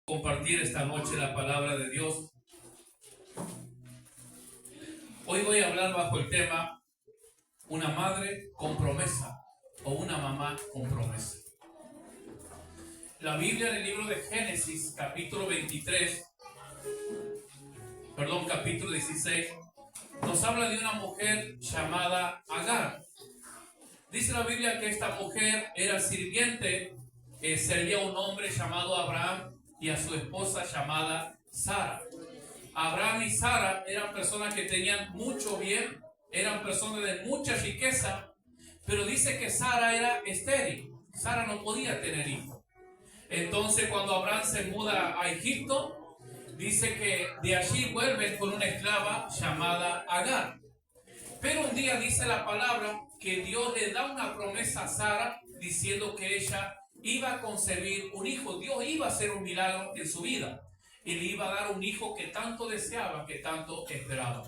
Compartir esta noche la palabra de Dios. Hoy voy a hablar bajo el tema una madre con promesa o una mamá con promesa. La Biblia en el libro de Génesis, capítulo 16, nos habla de una mujer llamada Agar. Dice la Biblia que esta mujer era sirviente, servía a un hombre llamado Abraham y a su esposa llamada Sara. Abraham y Sara eran personas que tenían mucho bien, eran personas de mucha riqueza, pero dice que Sara era estéril. Sara no podía tener hijos. Entonces cuando Abraham se muda a Egipto, dice que de allí vuelve con una esclava llamada Agar. Pero un día dice la palabra que Dios le da una promesa a Sara diciendo que ella iba a concebir un hijo. Dios iba a hacer un milagro en su vida y le iba a dar un hijo que tanto deseaba, que tanto esperaba.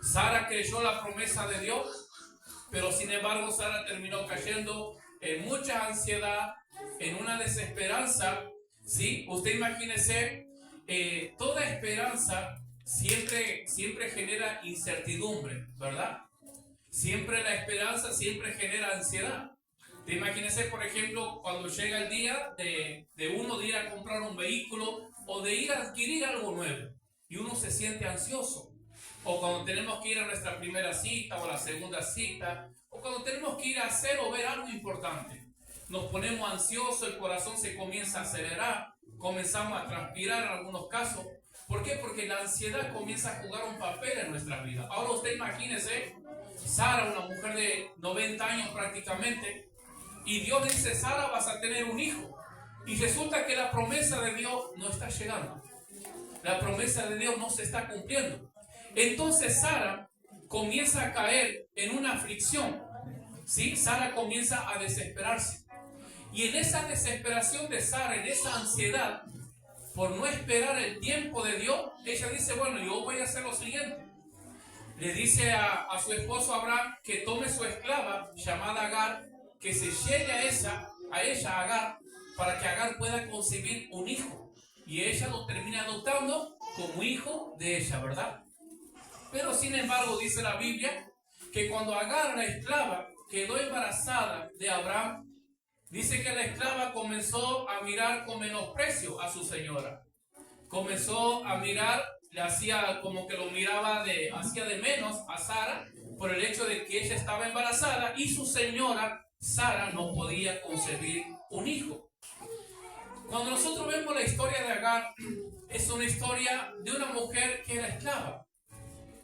Sara creyó la promesa de Dios, pero sin embargo Sara terminó cayendo en mucha ansiedad, en una desesperanza. ¿Sí? Usted imagínese, toda esperanza siempre genera incertidumbre, ¿verdad? Siempre la esperanza siempre genera ansiedad. Te imagínese, por ejemplo, cuando llega el día de uno de ir a comprar un vehículo o de ir a adquirir algo nuevo y uno se siente ansioso. O cuando tenemos que ir a nuestra primera cita o la segunda cita, o cuando tenemos que ir a hacer o ver algo importante. Nos ponemos ansiosos, el corazón se comienza a acelerar, comenzamos a transpirar en algunos casos. ¿Por qué? Porque la ansiedad comienza a jugar un papel en nuestra vida. Ahora usted imagínese, Sara, una mujer de 90 años prácticamente, y Dios le dice: Sara, vas a tener un hijo. Y resulta que la promesa de Dios no está llegando. La promesa de Dios no se está cumpliendo. Entonces Sara comienza a caer en una aflicción. ¿Sí? Sara comienza a desesperarse. Y en esa desesperación de Sara, en esa ansiedad, por no esperar el tiempo de Dios, ella dice: bueno, yo voy a hacer lo siguiente. Le dice a su esposo Abraham que tome su esclava llamada Agar, que se llegue a ella Agar, para que Agar pueda concebir un hijo. Y ella lo termina adoptando como hijo de ella, ¿verdad? Pero sin embargo dice la Biblia que cuando Agar, la esclava, quedó embarazada de Abraham, dice que la esclava comenzó a mirar con menosprecio a su señora. Comenzó a mirar, le hacía como que lo miraba hacía de menos a Sara por el hecho de que ella estaba embarazada y su señora Sara no podía concebir un hijo. Cuando nosotros vemos la historia de Agar, es una historia de una mujer que era esclava,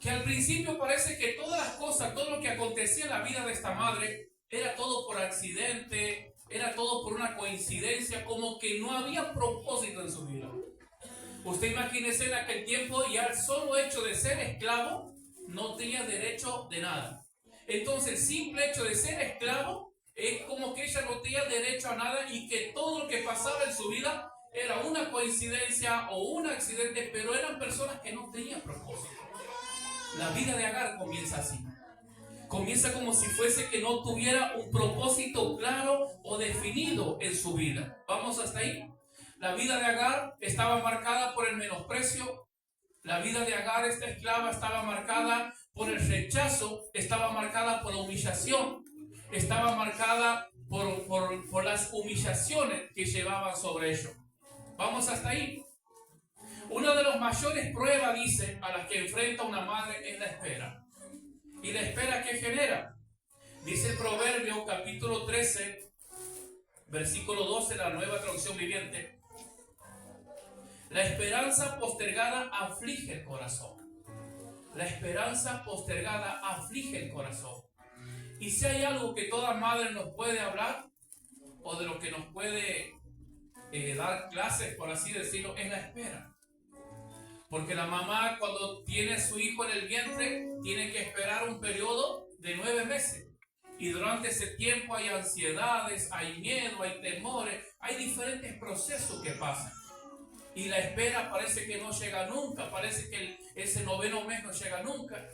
que al principio parece que todas las cosas, todo lo que acontecía en la vida de esta madre, era todo por accidente, era todo por una coincidencia, como que no había propósito en su vida. Usted imagínese en aquel tiempo, ya el solo hecho de ser esclavo no tenía derecho de nada. Entonces el simple hecho de ser esclavo es como que ella no tenía derecho a nada y que todo lo que pasaba en su vida era una coincidencia o un accidente, pero eran personas que no tenían propósito. La vida de Agar comienza así. Comienza como si fuese que no tuviera un propósito claro o definido en su vida. ¿Vamos hasta ahí? La vida de Agar estaba marcada por el menosprecio. La vida de Agar, esta esclava, estaba marcada por el rechazo, estaba marcada por la humillación, estaba marcada por las humillaciones que llevaban sobre ellos. ¿Vamos hasta ahí? Una de las mayores pruebas, dice, a las que enfrenta una madre es la espera. ¿Y la espera qué genera? Dice el Proverbio capítulo 13, versículo 12, la Nueva Traducción Viviente: la esperanza postergada aflige el corazón. La esperanza postergada aflige el corazón. Y si hay algo que toda madre nos puede hablar, o de lo que nos puede dar clases, por así decirlo, es la espera. Porque la mamá, cuando tiene a su hijo en el vientre, tiene que esperar un periodo de 9 meses. Y durante ese tiempo hay ansiedades, hay miedo, hay temores, hay diferentes procesos que pasan. Y la espera parece que no llega nunca, parece que ese 9º mes no llega nunca.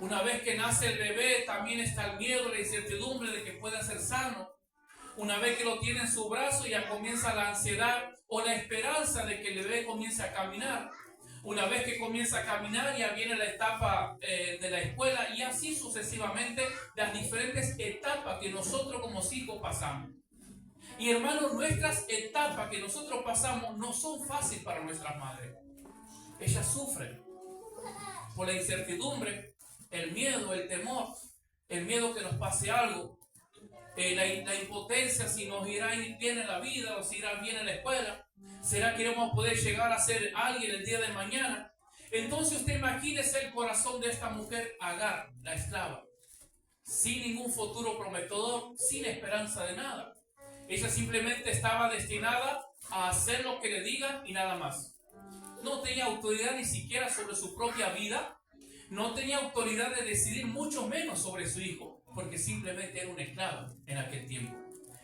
Una vez que nace el bebé, también está el miedo, la incertidumbre de que pueda ser sano. Una vez que lo tiene en su brazo, ya comienza la ansiedad o la esperanza de que el bebé comience a caminar. Una vez que comienza a caminar, ya viene la etapa de la escuela, y así sucesivamente las diferentes etapas que nosotros como hijos pasamos. Y hermanos, nuestras etapas que nosotros pasamos no son fáciles para nuestras madres. Ellas sufren por la incertidumbre, el miedo, el temor, el miedo que nos pase algo, la impotencia si nos irá bien en la vida o si irá bien en la escuela. ¿Será que vamos a poder llegar a ser alguien el día de mañana? Entonces usted imagínese el corazón de esta mujer Agar, la esclava, sin ningún futuro prometedor, sin esperanza de nada. Ella simplemente estaba destinada a hacer lo que le digan y nada más. No tenía autoridad ni siquiera sobre su propia vida. No tenía autoridad de decidir, mucho menos sobre su hijo, porque simplemente era una esclava en aquel tiempo.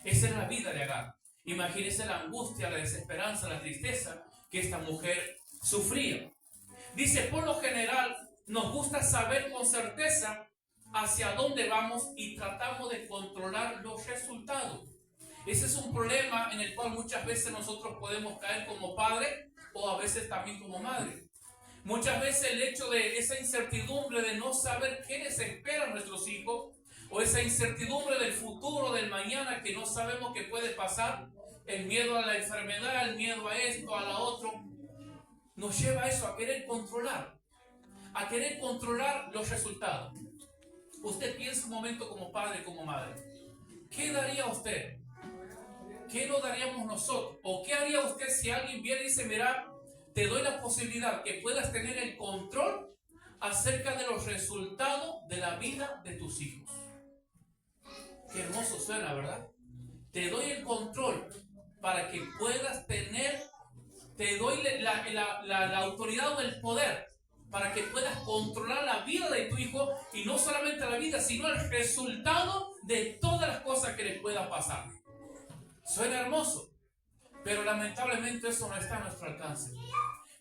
Esa era la vida de Agar. Imagínense la angustia, la desesperanza, la tristeza que esta mujer sufría. Dice, por lo general, nos gusta saber con certeza hacia dónde vamos y tratamos de controlar los resultados. Ese es un problema en el cual muchas veces nosotros podemos caer como padre o a veces también como madre. Muchas veces el hecho de esa incertidumbre de no saber qué les espera a nuestros hijos, o esa incertidumbre del futuro, del mañana, que no sabemos qué puede pasar, el miedo a la enfermedad, el miedo a esto, a lo otro, nos lleva a eso, a querer controlar los resultados. Usted piensa un momento como padre, como madre. ¿Qué daría usted? ¿Qué nos daríamos nosotros? ¿O qué haría usted si alguien viene y dice, mira, te doy la posibilidad que puedas tener el control acerca de los resultados de la vida de tus hijos? Qué hermoso suena, ¿verdad? Te doy el control para que puedas tener, te doy la autoridad o el poder para que puedas controlar la vida de tu hijo, y no solamente la vida, sino el resultado de todas las cosas que le puedan pasar. Suena hermoso, pero lamentablemente eso no está a nuestro alcance.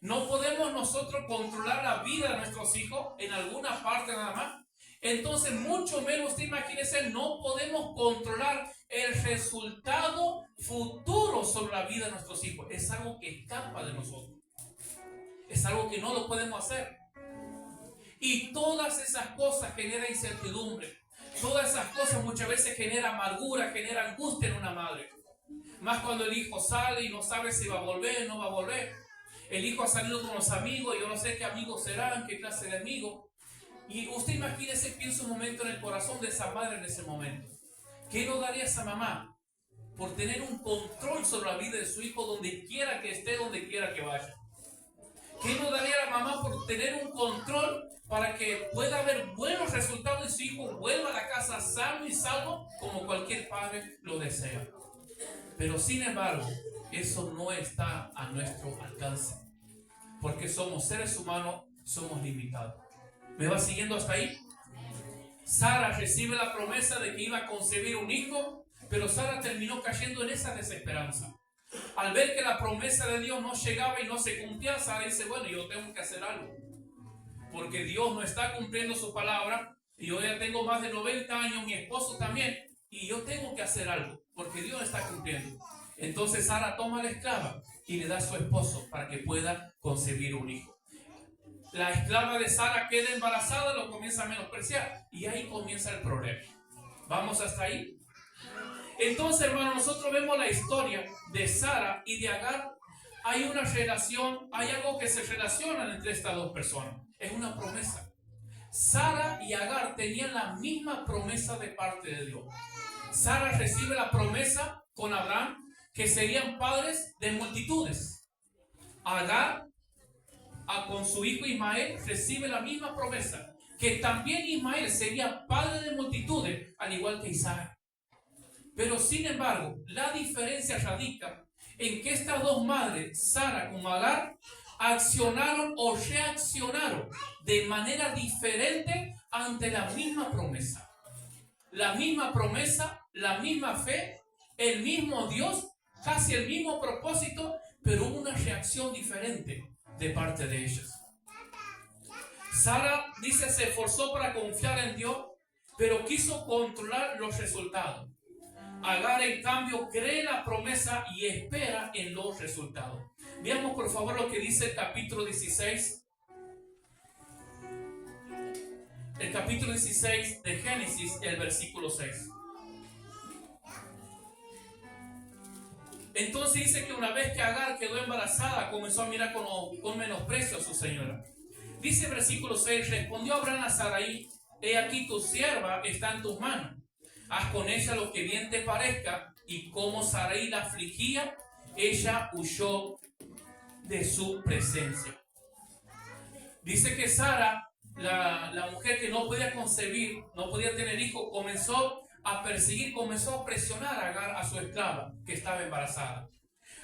No podemos nosotros controlar la vida de nuestros hijos en alguna parte nada más. Entonces, mucho menos, usted imagínese, no podemos controlar el resultado futuro sobre la vida de nuestros hijos. Es algo que escapa de nosotros. Es algo que no lo podemos hacer. Y todas esas cosas generan incertidumbre. Todas esas cosas muchas veces generan amargura, generan angustia en una madre. Más cuando el hijo sale y no sabe si va a volver o no va a volver. El hijo ha salido con los amigos y yo no sé qué amigos serán, qué clase de amigos. Y usted imagínese, piensa un momento en el corazón de esa madre en ese momento. ¿Qué no daría esa mamá por tener un control sobre la vida de su hijo donde quiera que esté, donde quiera que vaya? ¿Qué no daría la mamá por tener un control para que pueda haber buenos resultados y su hijo vuelva a la casa sano y salvo como cualquier padre lo desea? Pero sin embargo, eso no está a nuestro alcance, porque somos seres humanos, somos limitados. ¿Me va siguiendo hasta ahí? Sara recibe la promesa de que iba a concebir un hijo, pero Sara terminó cayendo en esa desesperanza. Al ver que la promesa de Dios no llegaba y no se cumplía, Sara dice, bueno, yo tengo que hacer algo, porque Dios no está cumpliendo su palabra, y yo ya tengo más de 90 años, mi esposo también, y yo tengo que hacer algo, porque Dios está cumpliendo. Entonces Sara toma a la esclava y le da a su esposo para que pueda concebir un hijo. La esclava de Sara queda embarazada, lo comienza a menospreciar, y ahí comienza el problema. ¿Vamos hasta ahí? Entonces, hermano, nosotros vemos la historia de Sara y de Agar. Hay una relación, hay algo que se relaciona entre estas dos personas. Es una promesa. Sara y Agar tenían la misma promesa de parte de Dios. Sara recibe la promesa con Abraham que serían padres de multitudes. Agar, con su hijo Ismael, recibe la misma promesa, que también Ismael sería padre de multitudes, al igual que Isaac. Pero sin embargo, la diferencia radica en que estas dos madres, Sara como Agar, accionaron o reaccionaron de manera diferente ante la misma promesa. La misma promesa, la misma fe, el mismo Dios, casi el mismo propósito, pero una reacción diferente de parte de ellas. Sara, dice, se esforzó para confiar en Dios, pero quiso controlar los resultados. Agar, en cambio, cree la promesa y espera en los resultados. Veamos por favor lo que dice el capítulo 16. El capítulo 16 de Génesis, el versículo 6. Entonces dice que una vez que Agar quedó embarazada, comenzó a mirar con menosprecio a su señora. Dice el versículo 6, respondió Abraham a Sarai: he aquí tu sierva está en tus manos. Haz con ella lo que bien te parezca. Y como Sarai la afligía, ella huyó de su presencia. Dice que Sara, la mujer que no podía concebir, no podía tener hijo, comenzó a perseguir, comenzó a presionar a Agar, a su esclava, que estaba embarazada.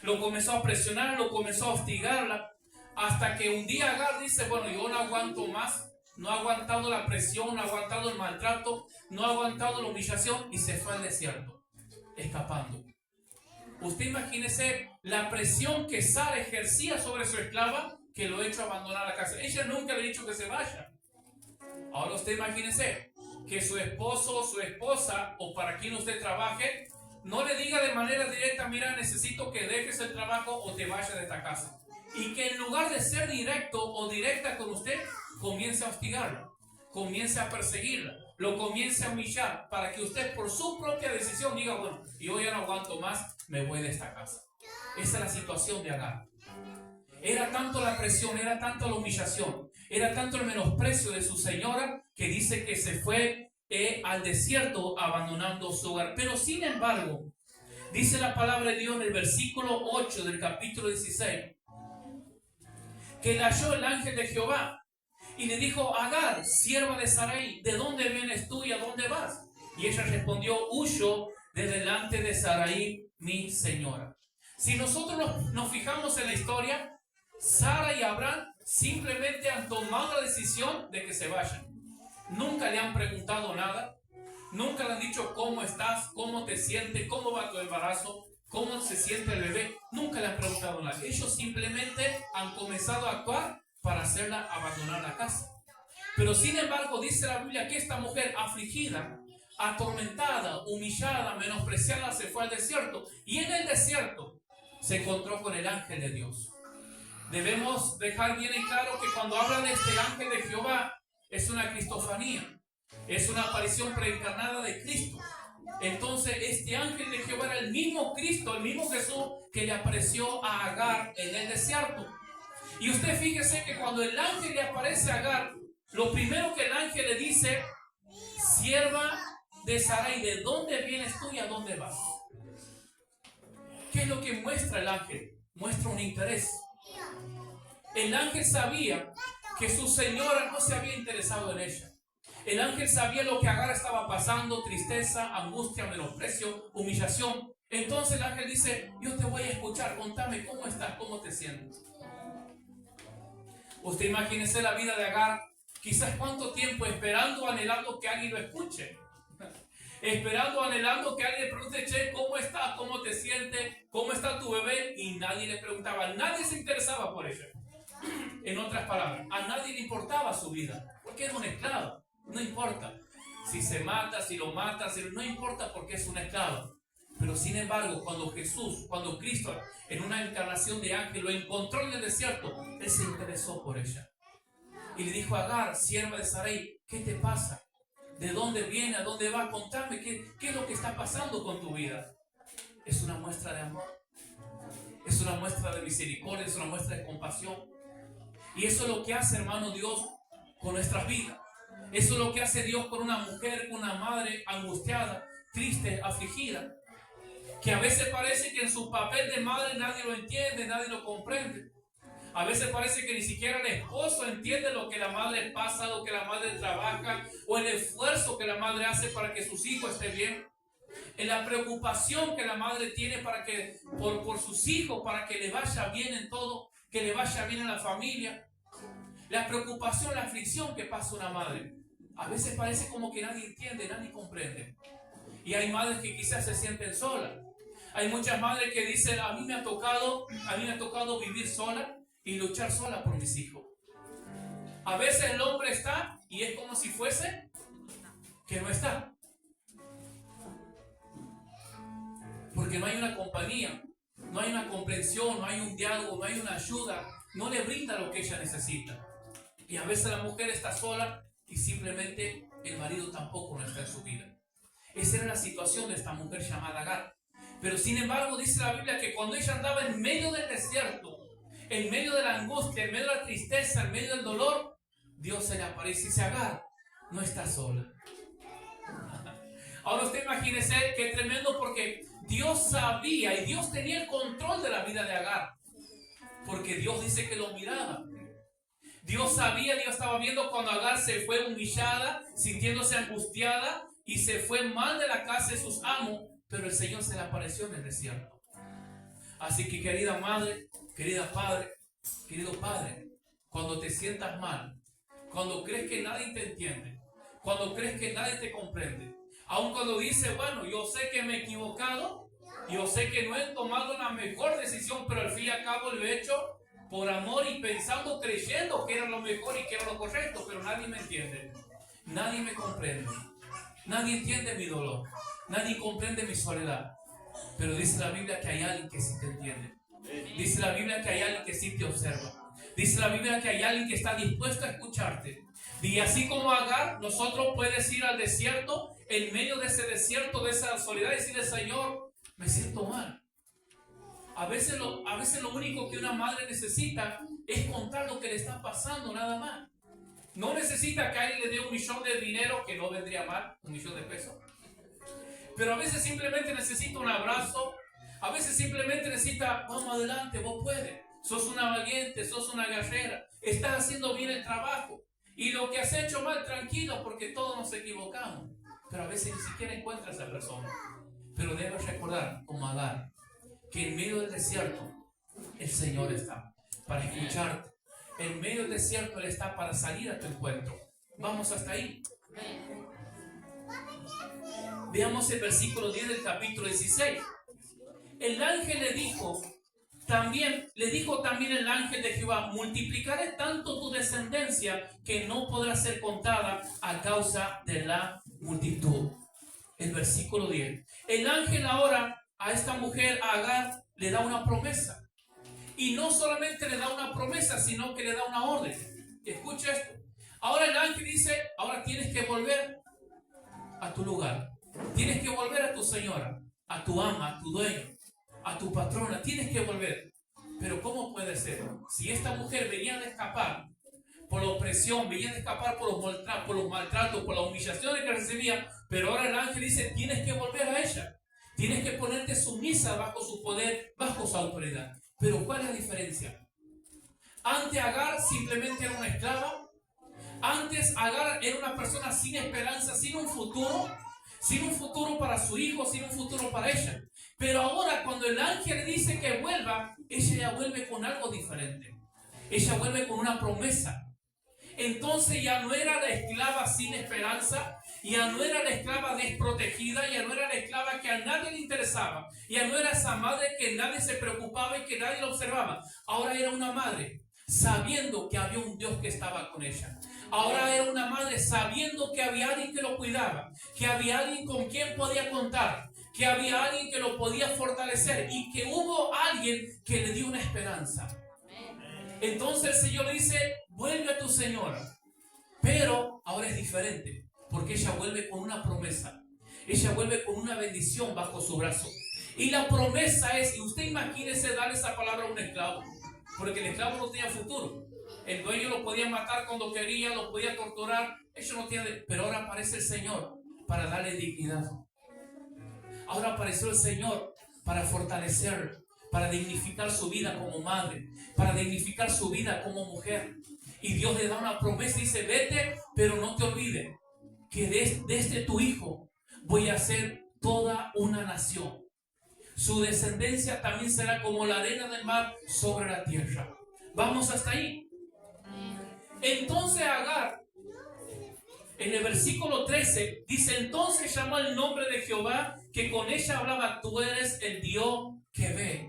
Lo comenzó a presionar, lo comenzó a hostigarla, hasta que un día Agar dice: bueno, yo no aguanto más, no ha aguantado la presión, no ha aguantado el maltrato, no ha aguantado la humillación, y se fue al desierto, escapando. Usted imagínese la presión que Sara ejercía sobre su esclava, que lo ha hecho abandonar la casa. Ella nunca le ha dicho que se vaya. Ahora usted imagínese que su esposo o su esposa, o para quien usted trabaje, no le diga de manera directa: mira, necesito que dejes el trabajo o te vayas de esta casa. Y que en lugar de ser directo o directa con usted, comience a hostigarla, comience a perseguirla, lo comience a humillar, para que usted por su propia decisión diga: bueno, yo ya no aguanto más, me voy de esta casa. Esa es la situación de Agar. Era tanto la presión, era tanto la humillación, era tanto el menosprecio de su señora, que dice que se fue al desierto abandonando su hogar. Pero sin embargo, dice la palabra de Dios en el versículo 8 del capítulo 16, que le halló el ángel de Jehová y le dijo: Agar, sierva de Sarai, ¿de dónde vienes tú y a dónde vas? Y ella respondió: huyo de delante de Sarai, mi señora. Si nosotros nos fijamos en la historia, Sara y Abraham simplemente han tomado la decisión de que se vayan. Nunca le han preguntado nada, nunca le han dicho: ¿cómo estás? ¿Cómo te sientes? ¿Cómo va tu embarazo? ¿Cómo se siente el bebé? Nunca le han preguntado nada. Ellos simplemente han comenzado a actuar para hacerla abandonar la casa. Pero sin embargo, dice la Biblia que esta mujer afligida, atormentada, humillada, menospreciada, se fue al desierto. Y en el desierto se encontró con el ángel de Dios. Debemos dejar bien en claro que cuando habla de este ángel de Jehová, es una cristofanía, es una aparición preencarnada de Cristo. Entonces este ángel de Jehová era el mismo Cristo, el mismo Jesús que le apareció a Agar en el desierto. Y usted fíjese que cuando el ángel le aparece a Agar, lo primero que el ángel le dice: sierva de Sarai, ¿de dónde vienes tú y a dónde vas? ¿Qué es lo que muestra el ángel? Muestra un interés. El ángel sabía que su señora no se había interesado en ella. El ángel sabía lo que Agar estaba pasando: tristeza, angustia, menosprecio, humillación. Entonces el ángel dice: yo te voy a escuchar, contame cómo estás, cómo te sientes. Usted imagínese la vida de Agar, quizás cuánto tiempo esperando, anhelando que alguien lo escuche. Esperando, anhelando que alguien le pregunte: che, ¿cómo estás? ¿Cómo te sientes? ¿Cómo está tu bebé? Y nadie le preguntaba, nadie se interesaba por ella. En otras palabras, a nadie le importaba su vida, porque era un esclavo. No importa si se mata, si lo mata, no importa, porque es un esclavo. Pero sin embargo, cuando Cristo, en una encarnación de ángel, lo encontró en el desierto, él se interesó por ella. Y le dijo: Agar, sierva de Sarai, ¿qué te pasa? ¿De dónde viene? ¿A dónde va? Contame, ¿qué es lo que está pasando con tu vida? Es una muestra de amor, es una muestra de misericordia, es una muestra de compasión. Y eso es lo que hace, hermano, Dios con nuestras vidas. Eso es lo que hace Dios con una mujer, con una madre angustiada, triste, afligida, que a veces parece que en su papel de madre nadie lo entiende, nadie lo comprende. A veces parece que ni siquiera el esposo entiende lo que la madre pasa, lo que la madre trabaja, o el esfuerzo que la madre hace para que sus hijos estén bien. En la preocupación que la madre tiene por sus hijos, para que le vaya bien en todo, que le vaya bien en la familia. La preocupación, la aflicción que pasa una madre. A veces parece como que nadie entiende, nadie comprende. Y hay madres que quizás se sienten solas. Hay muchas madres que dicen: a mí me ha tocado vivir sola y luchar sola por mis hijos. A veces el hombre está y es como si fuese que no está. porque no hay una compañía, no hay una comprensión, no hay un diálogo, no hay una ayuda, no le brinda lo que ella necesita. Y a veces la mujer está sola y simplemente el marido tampoco no está en su vida. Esa era la situación de esta mujer llamada Agar. Pero sin embargo dice la Biblia que cuando ella andaba en medio del desierto, en medio de la angustia, en medio de la tristeza, en medio del dolor, Dios se le aparece y dice: Agar, no estás sola. Ahora usted imagínese qué tremendo, porque Dios sabía y Dios tenía el control de la vida de Agar, porque Dios dice que lo miraba. Dios sabía, Dios estaba viendo cuando Agar se fue humillada, sintiéndose angustiada y se fue mal de la casa de sus amos, pero el Señor se le apareció en el desierto. Así que, querida madre, querida padre, querido padre, cuando te sientas mal, cuando crees que nadie te entiende, cuando crees que nadie te comprende, aun cuando dices: bueno, yo sé que me he equivocado, yo sé que no he tomado la mejor decisión, pero al fin y al cabo lo he hecho por amor y pensando, creyendo que era lo mejor y que era lo correcto, pero nadie me entiende, nadie me comprende, nadie entiende mi dolor, nadie comprende mi soledad. Pero dice la Biblia que hay alguien que sí te entiende. Dice la Biblia que hay alguien que sí te observa. Dice la Biblia que hay alguien que está dispuesto a escucharte. Y así como Agar, nosotros puedes ir al desierto, en medio de ese desierto, de esa soledad, y decirle: Señor, me siento mal. A veces lo único que una madre necesita es contar lo que le está pasando, nada más. No necesita que alguien le dé $1 millón de dinero, que no vendría mal, $1 millón de pesos. Pero a veces simplemente necesita un abrazo. A veces simplemente necesita: vamos adelante, vos puedes. Sos una valiente, sos una guerrera. Estás haciendo bien el trabajo. Y lo que has hecho mal, tranquilo, porque todos nos equivocamos. Pero a veces ni siquiera encuentras a esa persona. Pero debes recordar, como Agar, que en medio del desierto el Señor está para escucharte. En medio del desierto Él está para salir a tu encuentro. Vamos hasta ahí. Veamos el versículo 10 del capítulo 16. El ángel le dijo también el ángel de Jehová: multiplicaré tanto tu descendencia que no podrá ser contada a causa de la multitud. El versículo 10. El ángel ahora a esta mujer, a Agar, le da una promesa. Y no solamente le da una promesa, sino que le da una orden. Escucha esto. Ahora el ángel dice: ahora tienes que volver a tu lugar. Tienes que volver a tu señora, a tu ama, a tu dueño, a tu patrona. Tienes que volver. Pero ¿cómo puede ser? Si esta mujer venía de escapar por la opresión, venía de escapar por los maltratos, por las humillaciones que recibía, pero ahora el ángel dice: tienes que volver a ella. Tienes que ponerte sumisa bajo su poder, bajo su autoridad. Pero ¿cuál es la diferencia? Antes Agar simplemente era una esclava. Antes Agar era una persona sin esperanza, sin un futuro para su hijo, sin un futuro para ella. Pero ahora cuando el ángel le dice que vuelva, ella ya vuelve con algo diferente. Ella vuelve con una promesa. Entonces ya no era la esclava sin esperanza, ya no era la esclava desprotegida, ya no era la esclava que a nadie le interesaba, ya no era esa madre que nadie se preocupaba y que nadie la observaba. Ahora era una madre sabiendo que había un Dios que estaba con ella. Ahora era una madre sabiendo que había alguien que lo cuidaba, que había alguien con quien podía contar, que había alguien que lo podía fortalecer y que hubo alguien que le dio una esperanza. Entonces el Señor le dice: vuelve a tu señora. Pero ahora es diferente, porque ella vuelve con una promesa. Ella vuelve con una bendición bajo su brazo. Y la promesa es, y usted imagínese darle esa palabra a un esclavo, porque el esclavo no tenía futuro. El dueño lo podía matar cuando quería, lo podía torturar. Eso no tiene. Pero ahora aparece el Señor para darle dignidad. Ahora apareció el Señor para fortalecerlo, para dignificar su vida como madre, para dignificar su vida como mujer. Y Dios le da una promesa y dice: vete, pero no te olvides que desde tu hijo voy a hacer toda una nación. Su descendencia también será como la arena del mar sobre la tierra. Vamos hasta ahí. Entonces Agar, en el versículo 13, dice: entonces llamó el nombre de Jehová, que con ella hablaba: tú eres el Dios que ve.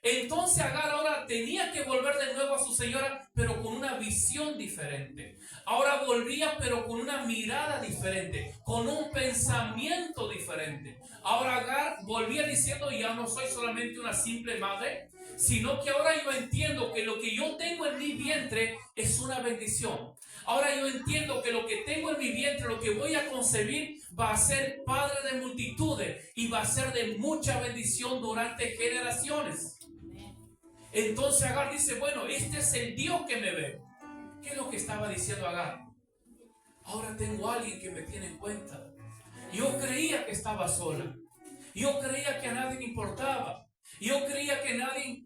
Entonces Agar ahora tenía que volver de nuevo a su señora, pero con una visión diferente. Ahora volvía, pero con una mirada diferente, con un pensamiento diferente. Ahora Agar volvía diciendo, ya no soy solamente una simple madre, sino que ahora yo entiendo que lo que yo tengo en mi vientre es una bendición. Ahora yo entiendo que lo que tengo en mi vientre, lo que voy a concebir, va a ser padre de multitudes y va a ser de mucha bendición durante generaciones. Entonces Agar dice, bueno, este es el Dios que me ve. ¿Qué es lo que estaba diciendo Agar? Ahora tengo a alguien que me tiene en cuenta. Yo creía que estaba sola. Yo creía que a nadie le importaba. Yo creía que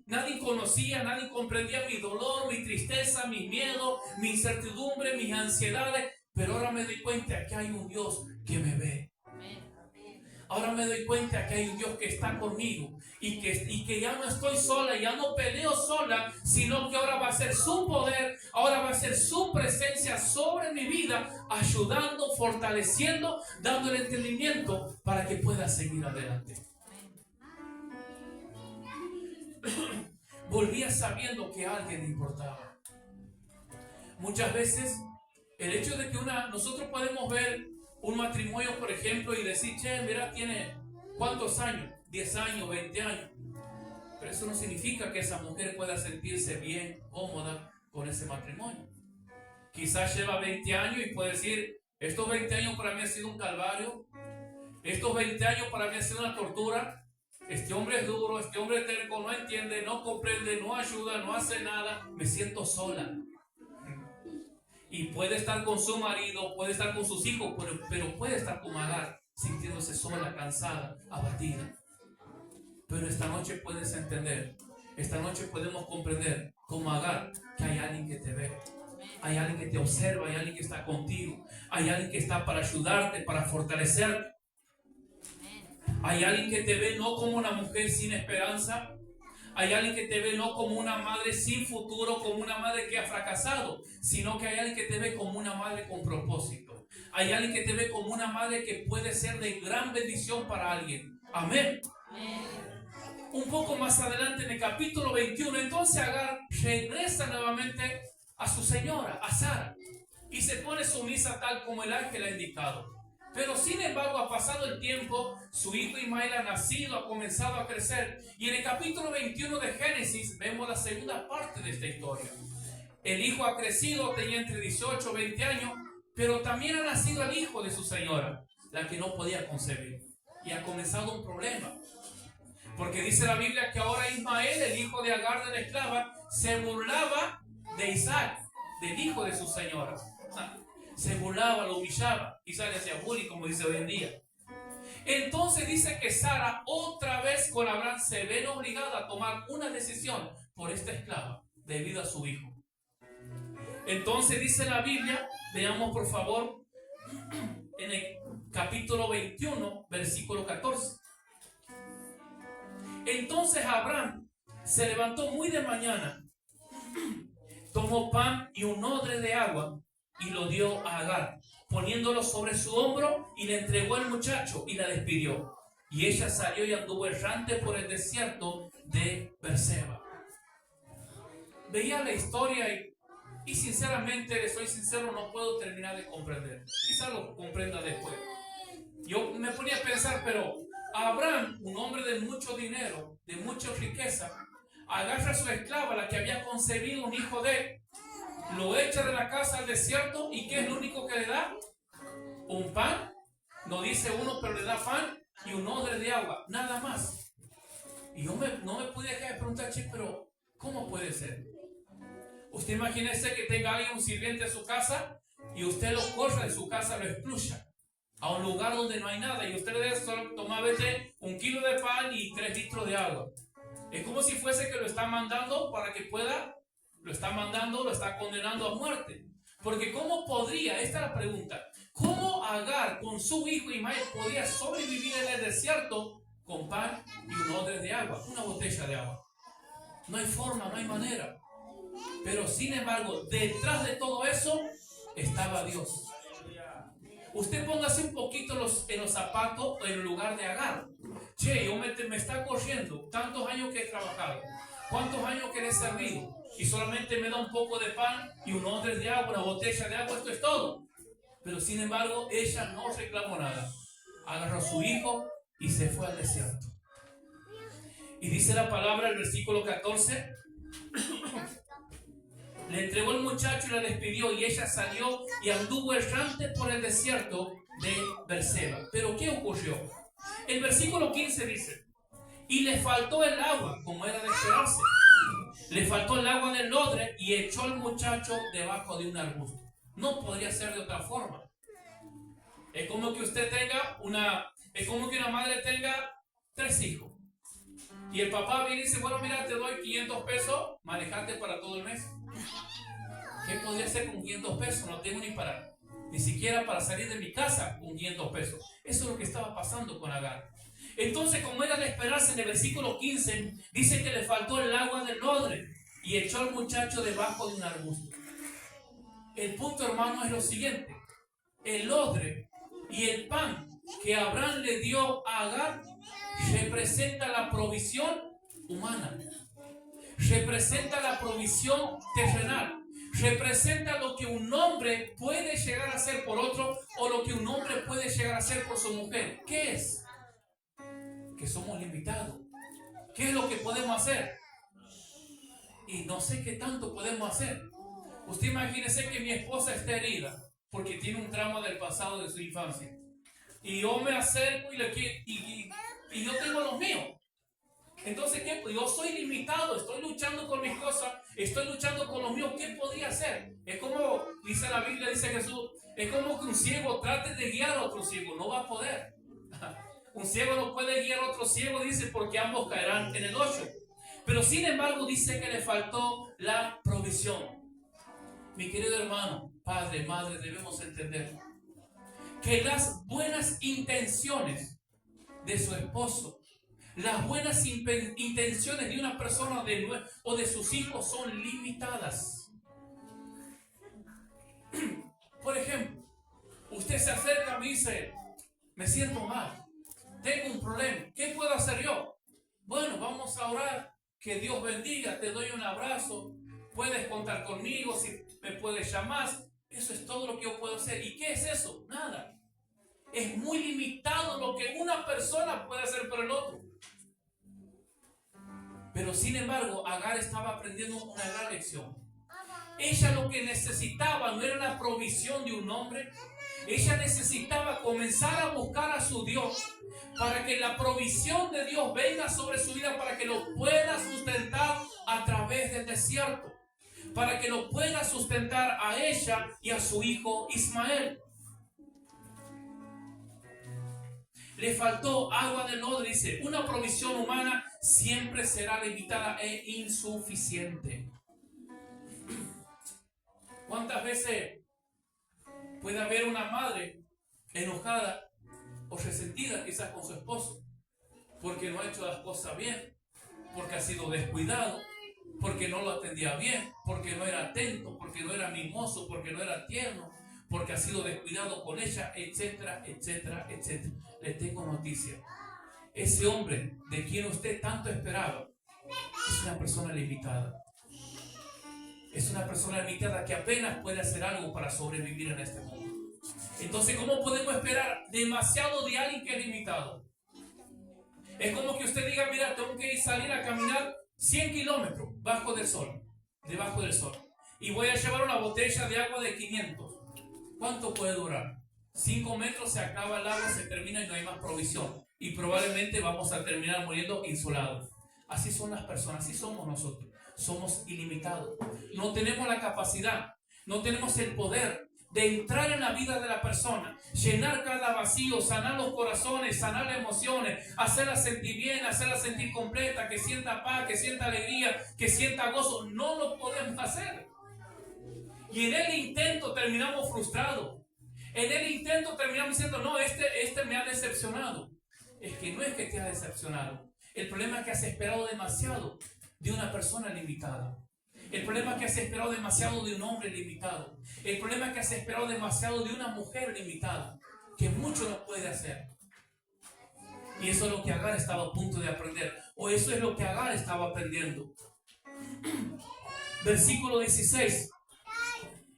nadie conocía, nadie comprendía mi dolor, mi tristeza, mi miedo, mi incertidumbre, mis ansiedades. Pero ahora me doy cuenta que hay un Dios que me ve. Ahora me doy cuenta que hay un Dios que está conmigo y que ya no estoy sola, ya no peleo sola, sino que ahora va a ser su poder, ahora va a ser su presencia sobre mi vida, ayudando, fortaleciendo, dando el entendimiento para que pueda seguir adelante. Volvía sabiendo que a alguien le importaba. Muchas veces el hecho de que nosotros podemos ver un matrimonio, por ejemplo, y decir, che, mira, tiene ¿cuántos años? 10 años, 20 años. Pero eso no significa que esa mujer pueda sentirse bien, cómoda con ese matrimonio. Quizás lleva 20 años y puede decir, estos 20 años para mí ha sido un calvario. Estos 20 años para mí ha sido una tortura. Este hombre es duro, este hombre es terco, no entiende, no comprende, no ayuda, no hace nada. Me siento sola. Y puede estar con su marido, puede estar con sus hijos, pero puede estar como Agar, sintiéndose sola, cansada, abatida. Pero esta noche puedes entender, esta noche podemos comprender como Agar que hay alguien que te ve, hay alguien que te observa, hay alguien que está contigo, hay alguien que está para ayudarte, para fortalecerte. Hay alguien que te ve no como una mujer sin esperanza. Hay alguien que te ve no como una madre sin futuro, como una madre que ha fracasado, sino que hay alguien que te ve como una madre con propósito. Hay alguien que te ve como una madre que puede ser de gran bendición para alguien. Amén. Un poco más adelante en el capítulo 21, entonces Agar regresa nuevamente a su señora, a Sara, y se pone sumisa tal como el ángel ha indicado. Pero sin embargo, ha pasado el tiempo, su hijo Ismael ha nacido, ha comenzado a crecer. Y en el capítulo 21 de Génesis vemos la segunda parte de esta historia. El hijo ha crecido, tenía entre 18 y 20 años, pero también ha nacido el hijo de su señora, la que no podía concebir. Y ha comenzado un problema. Porque dice la Biblia que ahora Ismael, el hijo de Agar de la esclava, se burlaba de Isaac, del hijo de su señora. Se burlaba, lo humillaba. Quizás le hacía bullying, como dice hoy en día. Entonces dice que Sara otra vez con Abraham se ve obligada a tomar una decisión por esta esclava debido a su hijo. Entonces dice la Biblia, veamos por favor en el capítulo 21, versículo 14. Entonces Abraham se levantó muy de mañana, tomó pan y un odre de agua y lo dio a Agar, poniéndolo sobre su hombro, y le entregó al muchacho y la despidió. Y ella salió y anduvo errante por el desierto de Berseba. Veía la historia y sinceramente, le soy sincero, no puedo terminar de comprender. Quizá lo comprenda después. Yo me ponía a pensar, pero Abraham, un hombre de mucho dinero, de mucha riqueza, agarra a su esclava, la que había concebido un hijo de él, lo echa de la casa al desierto, y ¿qué es lo único que le da? Un pan, no dice uno, pero le da pan y un odre de agua, nada más. Y yo no me pude dejar de preguntar, che, pero ¿cómo puede ser? Usted imagínese que tenga alguien, un sirviente en su casa, y usted lo corra de su casa, lo expulsa a un lugar donde no hay nada, y usted le debe solo tomar 1 kilo de pan y 3 litros de agua. Es como si fuese que lo está mandando para que pueda, lo está condenando a muerte. Porque ¿cómo podría? Esta es la pregunta. ¿Cómo Agar con su hijo Ismael podía sobrevivir en el desierto con pan y un odre de agua, una botella de agua? No hay forma, no hay manera. Pero sin embargo, detrás de todo eso estaba Dios. Usted póngase un poquito en los zapatos, en el lugar de Agar. che, me está corriendo tantos años que he trabajado, cuántos años que le he servido, y solamente me da un poco de pan y un odre de agua, una botella de agua, esto es todo. Pero sin embargo, ella no reclamó nada. Agarró a su hijo y se fue al desierto. Y dice la palabra, el versículo 14, le entregó el muchacho y la despidió, y ella salió y anduvo errante por el desierto de Berseba. Pero ¿qué ocurrió? El versículo 15 dice, y le faltó el agua, como era de esperarse. Le faltó el agua del odre y echó al muchacho debajo de un arbusto. No podría ser de otra forma. Es como que usted tenga es como que una madre tenga 3 hijos. Y el papá viene y dice, bueno, mira, te doy 500 pesos, manejate para todo el mes. ¿Qué podría hacer con 500 pesos? No tengo ni siquiera para salir de mi casa con 500 pesos. Eso es lo que estaba pasando con Agar. Entonces, como era de esperarse, en el versículo 15, dice que le faltó el agua del odre y echó al muchacho debajo de un arbusto. El punto, hermano, es lo siguiente. El odre y el pan que Abraham le dio a Agar representa la provisión humana, representa la provisión terrenal, representa lo que un hombre puede llegar a hacer por otro o lo que un hombre puede llegar a hacer por su mujer. ¿Qué es? Que somos limitados. ¿Qué es lo que podemos hacer? Y no sé qué tanto podemos hacer. Usted imagínese que mi esposa está herida porque tiene un trauma del pasado de su infancia. Y yo me acerco y yo tengo los míos. Entonces, ¿qué? Yo soy limitado, estoy luchando con mis cosas, estoy luchando con los míos. ¿Qué podría hacer? Es como dice la Biblia, dice Jesús, es como que un ciego trate de guiar a otro ciego, no va a poder. Un ciego no puede guiar a otro ciego, dice, porque ambos caerán en el hoyo. Pero sin embargo dice que le faltó la provisión. Mi querido hermano, padre, madre, debemos entender que las buenas intenciones de su esposo, las buenas intenciones de una persona o de sus hijos son limitadas. Por ejemplo, usted se acerca y me dice, me siento mal, tengo un problema, ¿qué puedo hacer yo? Bueno, vamos a orar, que Dios bendiga, te doy un abrazo, puedes contar conmigo, si me puedes llamar. Eso es todo lo que yo puedo hacer. ¿Y qué es eso? Nada. Es muy limitado lo que una persona puede hacer por el otro. Pero sin embargo, Agar estaba aprendiendo una gran lección. Ella lo que necesitaba no era la provisión de un hombre. Ella necesitaba comenzar a buscar a su Dios para que la provisión de Dios venga sobre su vida, para que lo pueda sustentar a través del desierto, para que lo pueda sustentar a ella y a su hijo Ismael. Le faltó agua del odre, dice, una provisión humana siempre será limitada e insuficiente. ¿Cuántas veces puede haber una madre enojada o resentida quizás con su esposo porque no ha hecho las cosas bien, porque ha sido descuidado, porque no lo atendía bien, porque no era atento, porque no era mimoso, porque no era tierno, porque ha sido descuidado con ella, etcétera, etcétera, etcétera? Le tengo noticia. Ese hombre de quien usted tanto esperaba es una persona limitada. Es una persona limitada que apenas puede hacer algo para sobrevivir en este mundo. Entonces, ¿cómo podemos esperar demasiado de alguien que es limitado? Es como que usted diga, mira, tengo que salir a caminar 100 kilómetros debajo del sol. Y voy a llevar una botella de agua de 500. ¿Cuánto puede durar? 5 metros, se acaba el agua, se termina y no hay más provisión. Y probablemente vamos a terminar muriendo insolados. Así son las personas, así somos nosotros. Somos ilimitados. No tenemos la capacidad, no tenemos el poder de entrar en la vida de la persona, llenar cada vacío, sanar los corazones, sanar las emociones, hacerla sentir bien, hacerla sentir completa, que sienta paz, que sienta alegría, que sienta gozo. No lo podemos hacer. Y en el intento terminamos frustrados. En el intento terminamos diciendo, no, este me ha decepcionado. Es que no es que te ha decepcionado. El problema es que has esperado demasiado de una persona limitada. El problema es que has esperado demasiado de un hombre limitado. El problema es que has esperado demasiado de una mujer limitada, que mucho no puede hacer. Y eso es lo que Agar estaba a punto de aprender. O eso es lo que Agar estaba aprendiendo. Versículo 16.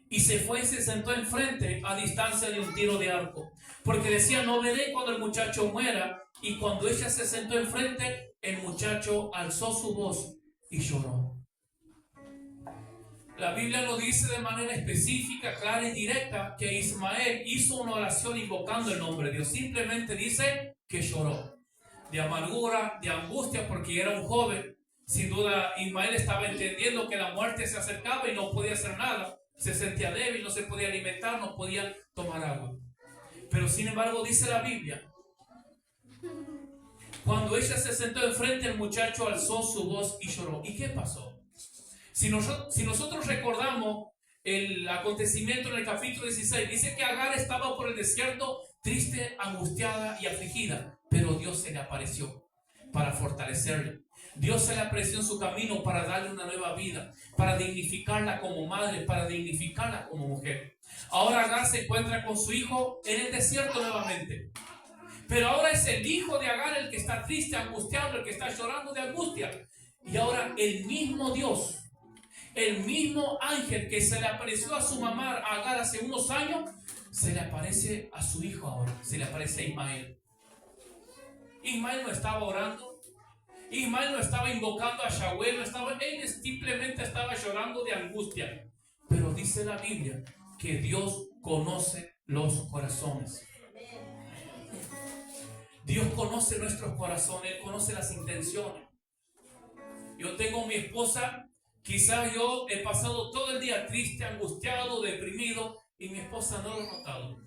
Y se fue y se sentó enfrente a distancia de un tiro de arco. Porque decía, no veré cuando el muchacho muera. Y cuando ella se sentó enfrente, el muchacho alzó su voz y lloró. La Biblia lo dice de manera específica, clara y directa, que Ismael hizo una oración invocando el nombre de Dios. Simplemente dice que lloró. De amargura, de angustia, porque era un joven. Sin duda, Ismael estaba entendiendo que la muerte se acercaba y no podía hacer nada. Se sentía débil, no se podía alimentar, no podía tomar agua. Pero sin embargo, dice la Biblia, cuando ella se sentó enfrente, el muchacho alzó su voz y lloró. ¿Y qué pasó? Si nosotros recordamos el acontecimiento en el capítulo 16, dice que Agar estaba por el desierto triste, angustiada y afligida, pero Dios se le apareció para fortalecerle. Dios se le apareció en su camino para darle una nueva vida, para dignificarla como madre, para dignificarla como mujer. Ahora Agar se encuentra con su hijo en el desierto nuevamente. Pero ahora es el hijo de Agar el que está triste, angustiado, el que está llorando de angustia. Y ahora el mismo Dios, el mismo ángel que se le apareció a su mamá Agar hace unos años, se le aparece a su hijo ahora, se le aparece a Ismael. Ismael no estaba orando, Ismael no estaba invocando a Yahweh, él simplemente estaba llorando de angustia. Pero dice la Biblia que Dios conoce los corazones. Dios conoce nuestros corazones, Él conoce las intenciones. Yo tengo mi esposa, quizás yo he pasado todo el día triste, angustiado, deprimido, y mi esposa no lo ha notado.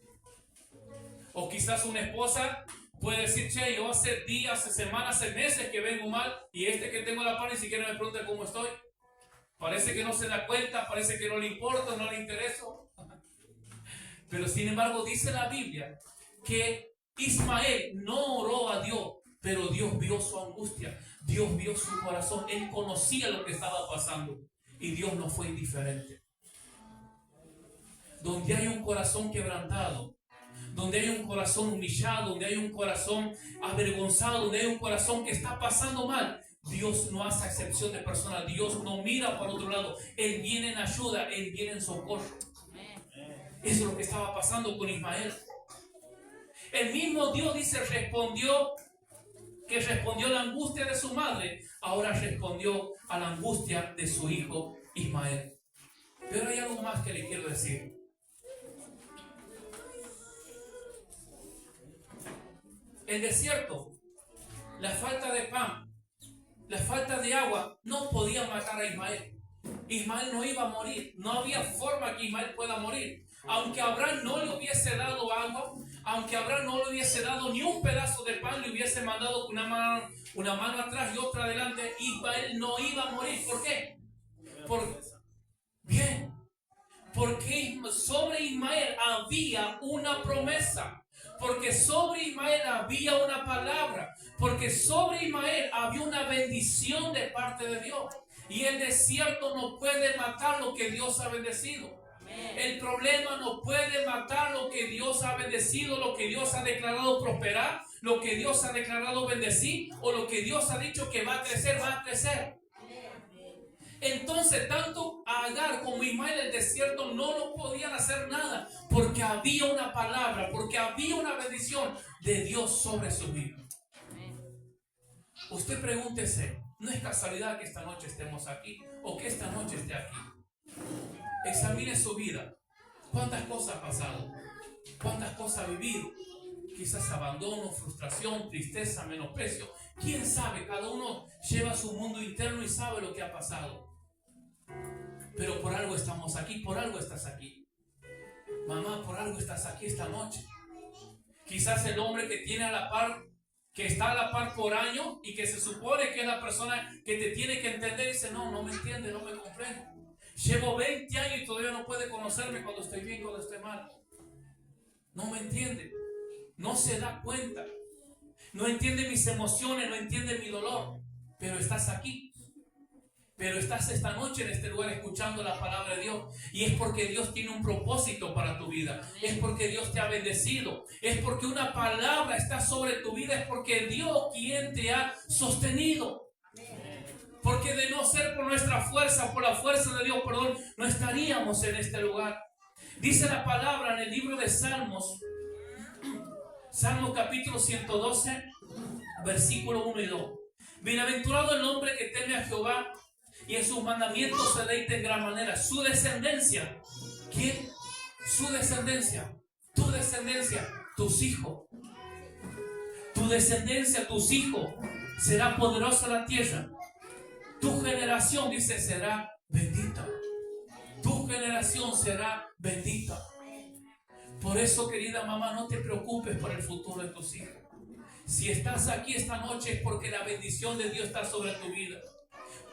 O quizás una esposa puede decir, che, yo hace días, hace semanas, hace meses que vengo mal, y que tengo a la par ni siquiera me pregunta cómo estoy. Parece que no se da cuenta, parece que no le importa, no le interesa. Pero sin embargo dice la Biblia que Ismael no oró a Dios, pero Dios vio su angustia, Dios vio su corazón, Él conocía lo que estaba pasando y Dios no fue indiferente. Donde hay un corazón quebrantado, donde hay un corazón humillado, donde hay un corazón avergonzado, donde hay un corazón que está pasando mal, Dios no hace excepción de personas. Dios no mira por otro lado. Él viene en ayuda, Él viene en socorro. Eso es lo que estaba pasando con Ismael. El mismo Dios dice, respondió a la angustia de su madre, ahora respondió a la angustia de su hijo Ismael. Pero hay algo más que le quiero decir. El desierto, la falta de pan, la falta de agua, no podía matar a Ismael. Ismael no iba a morir, no había forma que Ismael pueda morir. Aunque Abraham no le hubiese dado agua, aunque Abraham no le hubiese dado ni un pedazo de pan, le hubiese mandado una mano atrás y otra adelante, Ismael no iba a morir. ¿Por qué? Porque sobre Ismael había una promesa. Porque sobre Ismael había una palabra. Porque sobre Ismael había una bendición de parte de Dios. Y el desierto no puede matar lo que Dios ha bendecido. El problema no puede matar lo que Dios ha bendecido, lo que Dios ha declarado prosperar, lo que Dios ha declarado bendecir, o lo que Dios ha dicho que va a crecer, va a crecer. Entonces, tanto Agar como Ismael en el desierto no lo podían hacer nada, porque había una palabra, porque había una bendición de Dios sobre su vida. Usted pregúntese, no es casualidad que esta noche estemos aquí o que esta noche esté aquí. Examine su vida. ¿Cuántas cosas ha pasado? ¿Cuántas cosas ha vivido? Quizás abandono, frustración, tristeza, menosprecio. ¿Quién sabe? Cada uno lleva su mundo interno y sabe lo que ha pasado. Pero por algo estamos aquí, por algo estás aquí. Mamá, por algo estás aquí esta noche. Quizás el hombre que tiene a la par, que está a la par por años y que se supone que es la persona que te tiene que entender, dice, no me entiende, no me comprende. Llevo 20 años y todavía no puede conocerme cuando estoy bien, cuando estoy mal. No me entiende. No se da cuenta. No entiende mis emociones, no entiende mi dolor. Pero estás aquí. pero estás esta noche en este lugar escuchando la palabra de Dios, y es porque Dios tiene un propósito para tu vida, es porque Dios te ha bendecido, es porque una palabra está sobre tu vida, es porque Dios quien te ha sostenido. Porque de no ser por nuestra fuerza, por la fuerza de Dios, perdón, no estaríamos en este lugar. Dice la palabra en el libro de Salmos, Salmo capítulo 112, versículo 1 y 2. Bienaventurado el hombre que teme a Jehová y en sus mandamientos se deleita en gran manera. Su descendencia, ¿quién? Su descendencia, tu descendencia, tus hijos. Tu descendencia, tus hijos, será poderosa la tierra. Tu generación, dice, será bendita. Tu generación será bendita. Por eso, querida mamá, no te preocupes por el futuro de tus hijos. Si estás aquí esta noche es porque la bendición de Dios está sobre tu vida.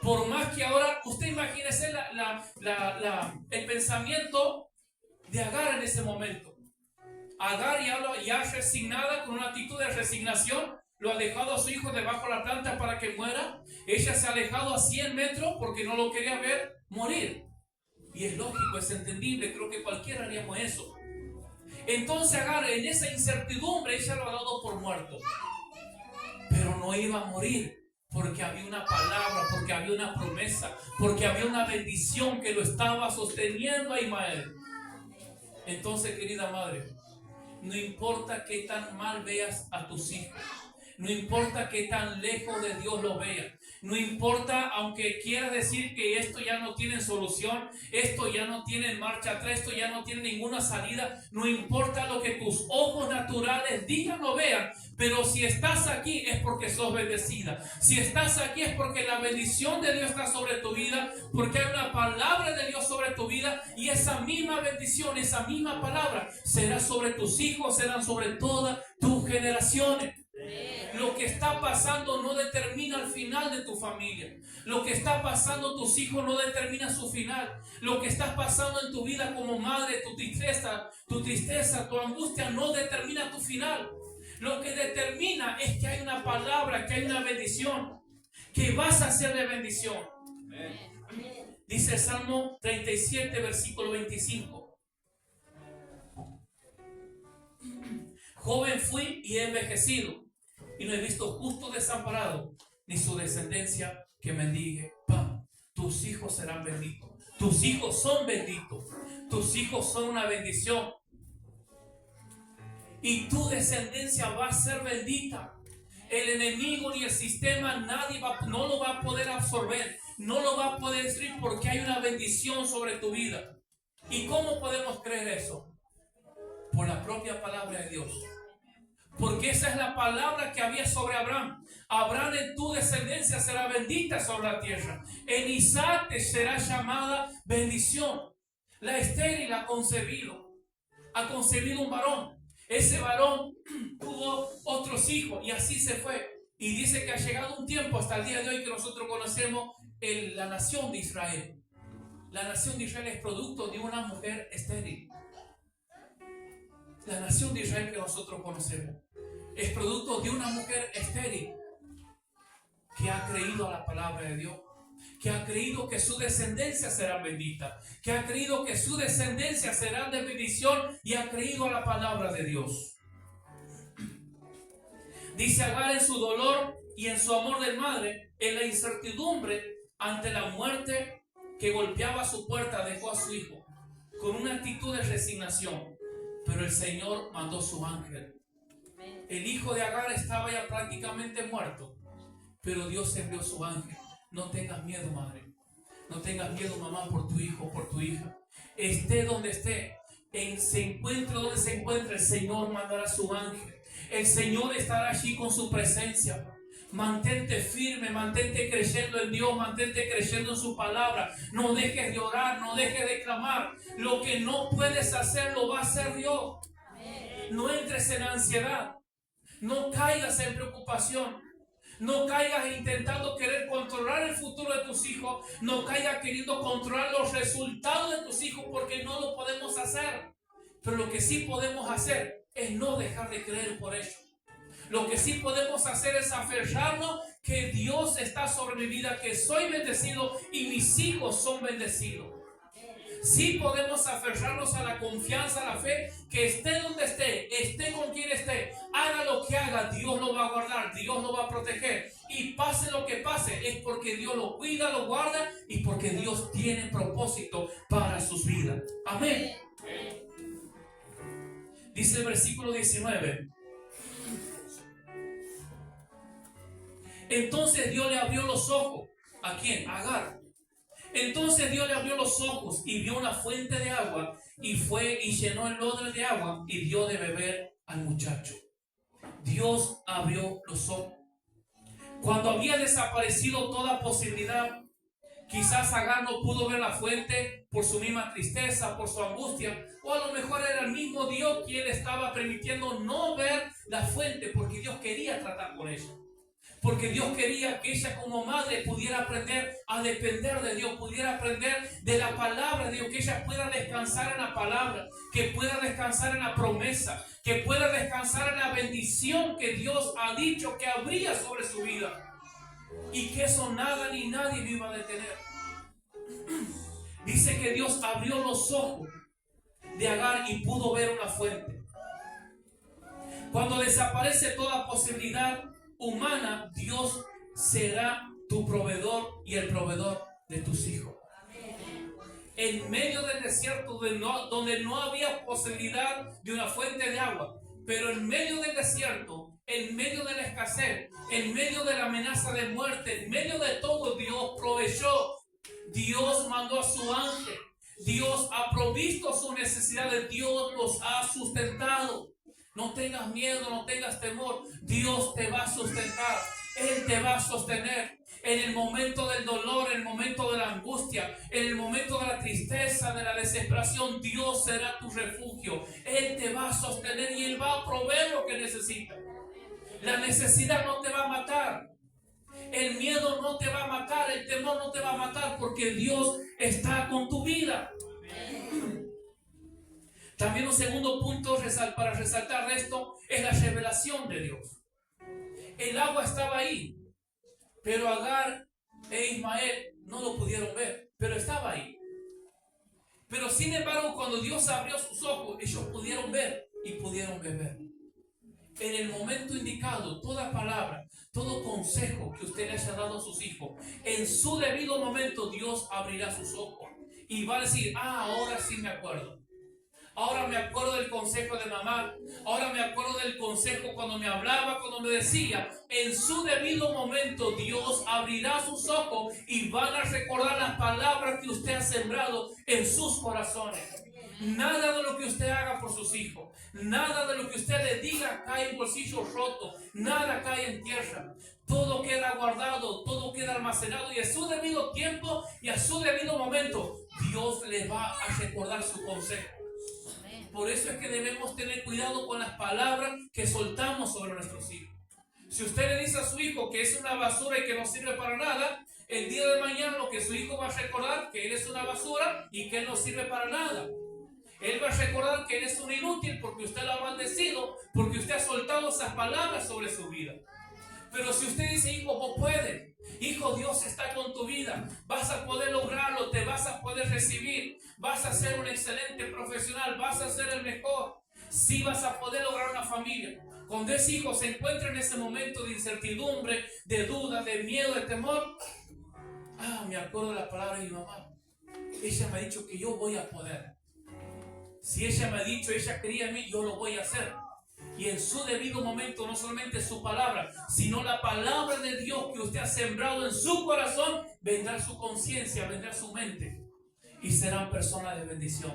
Por más que ahora, usted imagínese el pensamiento de Agar en ese momento. Agar ya resignada, con una actitud de resignación, lo ha dejado a su hijo debajo de la planta para que muera. Ella se ha alejado a 100 metros porque no lo quería ver morir. Y es lógico, es entendible, creo que cualquiera haríamos eso. Entonces Agar, en esa incertidumbre, ella lo ha dado por muerto. Pero no iba a morir, porque había una palabra, porque había una promesa, porque había una bendición que lo estaba sosteniendo a Ismael. Entonces, querida madre, no importa qué tan mal veas a tus hijos, no importa qué tan lejos de Dios lo veas, no importa, aunque quieras decir que esto ya no tiene solución, esto ya no tiene marcha atrás, esto ya no tiene ninguna salida, no importa lo que tus ojos naturales digan o vean, pero si estás aquí es porque sos bendecida. Si estás aquí es porque la bendición de Dios está sobre tu vida, porque hay una palabra de Dios sobre tu vida, y esa misma bendición, esa misma palabra será sobre tus hijos, serán sobre todas tus generaciones. Lo que está pasando no determina el final de tu familia. Lo que está pasando a tus hijos no determina su final. Lo que está pasando en tu vida como madre, tu tristeza, tu angustia no determina tu final. Lo que determina es que hay una palabra, que hay una bendición, que vas a ser de bendición. Dice el Salmo 37, versículo 25. Joven fui y he envejecido, y no he visto justo desamparado, ni su descendencia que mendigue pan. Tus hijos serán benditos. Tus hijos son benditos. Tus hijos son una bendición. Y tu descendencia va a ser bendita. El enemigo ni el sistema, no lo va a poder absorber, no lo va a poder destruir, porque hay una bendición sobre tu vida. ¿Y cómo podemos creer eso? Por la propia palabra de Dios. Porque esa es la palabra que había sobre Abraham. Abraham, en tu descendencia será bendita sobre la tierra. En Isaac te será llamada bendición. La estéril ha concebido un varón. Ese varón tuvo otros hijos y así se fue. Y dice que ha llegado un tiempo hasta el día de hoy que nosotros conocemos la nación de Israel. La nación de Israel es producto de una mujer estéril. La nación de Israel que nosotros conocemos es producto de una mujer estéril que ha creído a la palabra de Dios, que ha creído que su descendencia será bendita, que ha creído que su descendencia será de bendición y ha creído a la palabra de Dios. Dice Agar, en su dolor y en su amor de madre, en la incertidumbre ante la muerte que golpeaba su puerta, dejó a su hijo con una actitud de resignación. Pero el Señor mandó su ángel. El hijo de Agar estaba ya prácticamente muerto, pero Dios envió su ángel. No tengas miedo, madre. No tengas miedo, mamá, por tu hijo, por tu hija. Esté donde esté, se encuentre donde se encuentre, el Señor mandará su ángel. El Señor estará allí con su presencia. Mantente firme, mantente creyendo en Dios, mantente creyendo en su palabra. No dejes de orar, no dejes de clamar. Lo que no puedes hacer, lo va a hacer Dios. No entres en ansiedad. No caigas en preocupación. No caigas intentando querer controlar el futuro de tus hijos. No caigas queriendo controlar los resultados de tus hijos, porque no lo podemos hacer. Pero lo que sí podemos hacer es no dejar de creer por ellos. Lo que sí podemos hacer es aferrarnos que Dios está sobre mi vida, que soy bendecido y mis hijos son bendecidos. Sí podemos aferrarnos a la confianza, a la fe, que esté donde esté con quien esté, haga lo que haga, Dios lo va a guardar, Dios lo va a proteger. Y pase lo que pase, es porque Dios lo cuida, lo guarda y porque Dios tiene propósito para sus vidas. Amén. Dice el versículo 19. Entonces Dios le abrió los ojos. ¿A quién? A Agar. Entonces Dios le abrió los ojos y vio una fuente de agua y fue y llenó el odre de agua y dio de beber al muchacho. Dios abrió los ojos. Cuando había desaparecido toda posibilidad, quizás Agar no pudo ver la fuente por su misma tristeza, por su angustia, o a lo mejor era el mismo Dios quien le estaba permitiendo no ver la fuente porque Dios quería tratar con ella. Porque Dios quería que ella como madre pudiera aprender a depender de Dios, pudiera aprender de la palabra de Dios, que ella pueda descansar en la palabra, que pueda descansar en la promesa, que pueda descansar en la bendición que Dios ha dicho que habría sobre su vida. Y que eso nada ni nadie me iba a detener. Dice que Dios abrió los ojos de Agar y pudo ver una fuente. Cuando desaparece toda posibilidad humana, Dios será tu proveedor y el proveedor de tus hijos. En medio del desierto donde no había posibilidad de una fuente de agua, pero en medio del desierto, en medio de la escasez, en medio de la amenaza de muerte, en medio de todo, Dios proveyó. Dios mandó a su ángel. Dios ha provisto sus necesidades. Dios los ha sustentado. No tengas miedo, no tengas temor. Dios te va a sustentar. Él te va a sostener. En el momento del dolor, en el momento de la angustia, en el momento de la tristeza, de la desesperación, Dios será tu refugio. Él te va a sostener y Él va a proveer lo que necesitas. La necesidad no te va a matar. El miedo no te va a matar. El temor no te va a matar porque Dios está con tu vida. También un segundo punto para resaltar esto es la revelación de Dios. El agua estaba ahí, pero Agar e Ismael no lo pudieron ver, pero estaba ahí. Pero sin embargo, cuando Dios abrió sus ojos, ellos pudieron ver y pudieron beber. En el momento indicado, toda palabra, todo consejo que usted le haya dado a sus hijos, en su debido momento Dios abrirá sus ojos y va a decir, ahora sí me acuerdo. Ahora me acuerdo del consejo de mamá. Ahora me acuerdo del consejo cuando me hablaba, cuando me decía. En su debido momento Dios abrirá sus ojos y van a recordar las palabras que usted ha sembrado en sus corazones. Nada de lo que usted haga por sus hijos, nada de lo que usted le diga cae en bolsillo roto, nada cae en tierra. Todo queda guardado, todo queda almacenado y a su debido tiempo y a su debido momento Dios le va a recordar su consejo. Por eso es que debemos tener cuidado con las palabras que soltamos sobre nuestros hijos. Si usted le dice a su hijo que es una basura y que no sirve para nada, el día de mañana lo que su hijo va a recordar que él es una basura y que él no sirve para nada. Él va a recordar que él es un inútil porque usted lo ha maldecido, porque usted ha soltado esas palabras sobre su vida. Pero si usted dice, hijo, vos puedes. Hijo, Dios está con tu vida. Vas a poder lograrlo, te vas a poder recibir. Vas a ser un excelente profesional, vas a ser el mejor. Sí vas a poder lograr una familia. Cuando ese hijo se encuentra en ese momento de incertidumbre, de duda, de miedo, de temor. Me acuerdo de la palabra de mi mamá. Ella me ha dicho que yo voy a poder. Si ella me ha dicho, ella creía en mí, yo lo voy a hacer. Y en su debido momento, no solamente su palabra, sino la palabra de Dios que usted ha sembrado en su corazón, vendrá su conciencia, vendrá su mente. Y serán personas de bendición.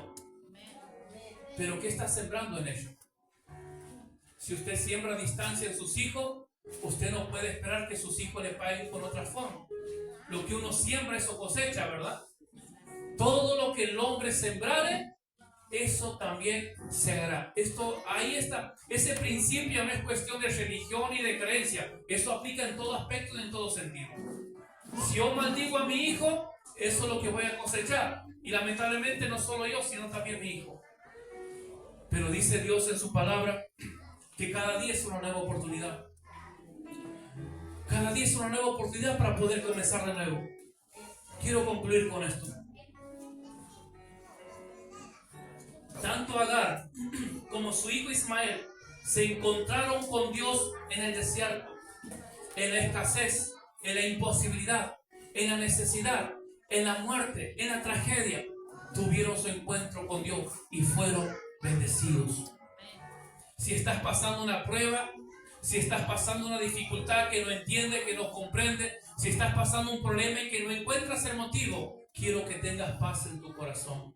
Pero ¿qué está sembrando en ellos? Si usted siembra distancia en sus hijos, usted no puede esperar que sus hijos le paguen por otra forma. Lo que uno siembra, eso cosecha, ¿verdad? Todo lo que el hombre sembrare, eso también se hará. Ahí está. Ese principio no es cuestión de religión y de creencia. Eso aplica en todo aspecto y en todo sentido. Si yo maldigo a mi hijo, eso es lo que voy a cosechar. Y lamentablemente no solo yo, sino también mi hijo. Pero dice Dios en su palabra que cada día es una nueva oportunidad. Cada día es una nueva oportunidad para poder comenzar de nuevo. Quiero concluir con esto. Tanto Agar como su hijo Ismael se encontraron con Dios en el desierto, en la escasez, en la imposibilidad, en la necesidad, en la muerte, en la tragedia. Tuvieron su encuentro con Dios y fueron bendecidos. Si estás pasando una prueba, si estás pasando una dificultad que no entiende, que no comprende, si estás pasando un problema y que no encuentras el motivo, quiero que tengas paz en tu corazón.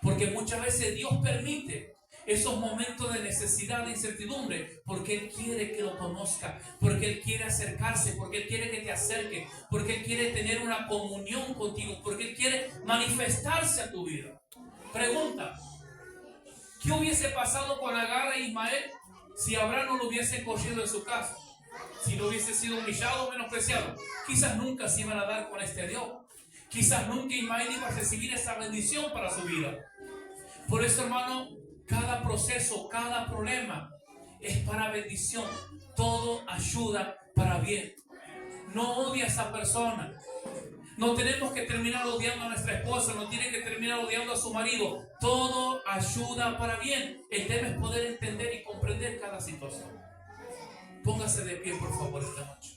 Porque muchas veces Dios permite esos momentos de necesidad, de incertidumbre, porque Él quiere que lo conozca, porque Él quiere acercarse, porque Él quiere que te acerque, porque Él quiere tener una comunión contigo, porque Él quiere manifestarse a tu vida. Pregunta: ¿qué hubiese pasado con Agar e Ismael si Abraham no lo hubiese cogido en su casa? Si no hubiese sido humillado o menospreciado, quizás nunca se iban a dar con este Dios. Quizás nunca Ismael iba a recibir esa bendición para su vida. Por eso, hermano, cada proceso, cada problema es para bendición. Todo ayuda para bien. No odia a esa persona. No tenemos que terminar odiando a nuestra esposa, no tiene que terminar odiando a su marido. Todo ayuda para bien. El tema es poder entender y comprender cada situación. Póngase de pie, por favor, esta noche.